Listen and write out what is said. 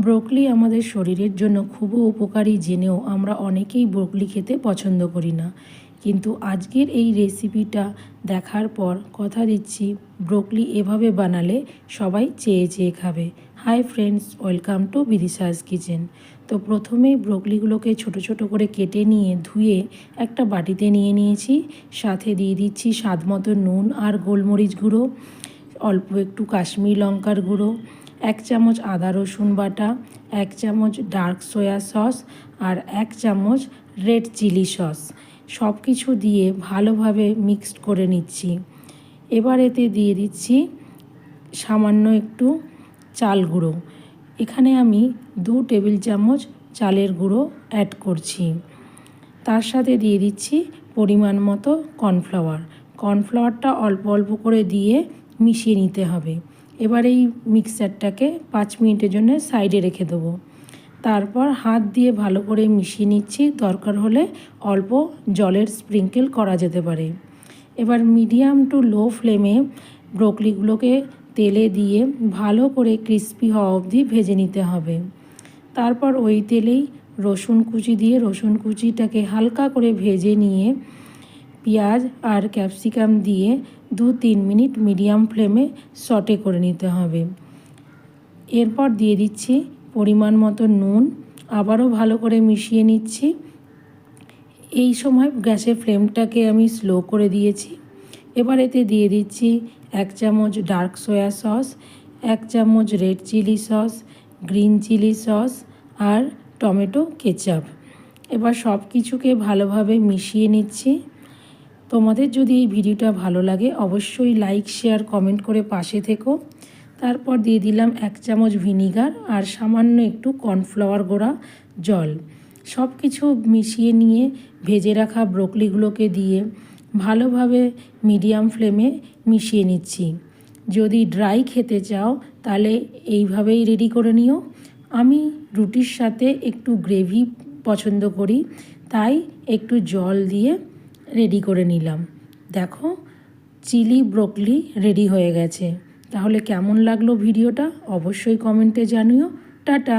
Broccoli আমাদের শরীরের জন্য খুবই উপকারী জেনেও আমরা অনেকেই ব্রোকলি খেতে পছন্দ করি না, কিন্তু আজকের এই রেসিপিটা দেখার পর কথা দিচ্ছি ব্রোকলি এভাবে বানালে সবাই চেয়ে চেয়ে খাবে। Hi friends, welcome to Bidisha's kitchen. তো প্রথমেই ব্রোকলিগুলোকে ছোট ছোট করে কেটে নিয়ে ধুয়ে একটা বাটিতে নিয়ে নিয়েছি। সাথে দিয়ে দিচ্ছি স্বাদ মতো নুন আর গোলমরিচ গুঁড়ো, অল্প একটু কাশ্মীরি লঙ্কার গুঁড়ো, 1 চামচ আদা রসুন বাটা, 1 চামচ ডার্ক সয়া সস আর 1 চামচ রেড চিলি সস। সব কিছু দিয়ে ভালোভাবে মিক্সড করে নিচ্ছি। এবার এতে দিয়ে দিচ্ছি সামান্য একটু চাল গুঁড়ো। এখানে আমি 2 টেবিল চামচ চালের গুঁড়ো অ্যাড করছি। তার সাথে দিয়ে দিচ্ছি পরিমাণ মতো কর্নফ্লাওয়ার। কর্নফ্লাওয়ারটা অল্প অল্প করে দিয়ে মিশিয়ে নিতে হবে। এবার এই মিক্সচারটাকে 5 মিনিটের জন্য সাইডে রেখে দেবো। তারপর হাত দিয়ে ভালো করে মিশিয়ে নিচ্ছি, দরকার হলে অল্প জলের স্প্রিঙ্কেল করা যেতে পারে। এবার মিডিয়াম টু লো ফ্লেমে ব্রোকলিগুলোকে তেলে দিয়ে ভালো করে ক্রিস্পি হওয়া অবধি ভেজে নিতে হবে। তারপর ওই তেলেই রসুন কুচি দিয়ে রসুন কুচিটাকে হালকা করে ভেজে নিয়ে পেঁয়াজ আর ক্যাপসিকাম দিয়ে 2-3 মিনিট মিডিয়াম ফ্লেমে সটে করে নিতে হবে। এরপর দিয়ে দিচ্ছি পরিমাণ মতো নুন, আবারও ভালো করে মিশিয়ে নিচ্ছি। এই সময় গ্যাসের ফ্লেমটাকে আমি স্লো করে দিয়েছি। এবার এতে দিয়ে দিচ্ছি 1 চামচ ডার্ক সয়া সস, 1 চামচ red chilli sauce, green chilli sauce আর টমেটো কেচাপ। এবার সব কিছুকে ভালোভাবে মিশিয়ে নিচ্ছি। তোমাদের যদি এই ভিডিওটা ভালো লাগে অবশ্যই লাইক, শেয়ার, কমেন্ট করে পাশে থেকো। তারপর দিয়ে দিলাম 1 চামচ ভিনিগার আর সামান্য একটু কর্নফ্লাওয়ার গুঁড়া জল। সব কিছু মিশিয়ে নিয়ে ভেজে রাখা ব্রোকলিগুলোকে দিয়ে ভালোভাবে মিডিয়াম ফ্লেমে মিশিয়ে নিচ্ছি। যদি ড্রাই খেতে চাও তাহলে এইভাবেই রেডি করে নিও। আমি রুটির সাথে একটু গ্রেভি পছন্দ করি, তাই একটু জল দিয়ে রেডি করে নিলাম। দেখো, চিলি ব্রোকলি রেডি হয়ে গেছে। তাহলে কেমন লাগলো ভিডিওটা অবশ্যই কমেন্টে জানিও। টাটা।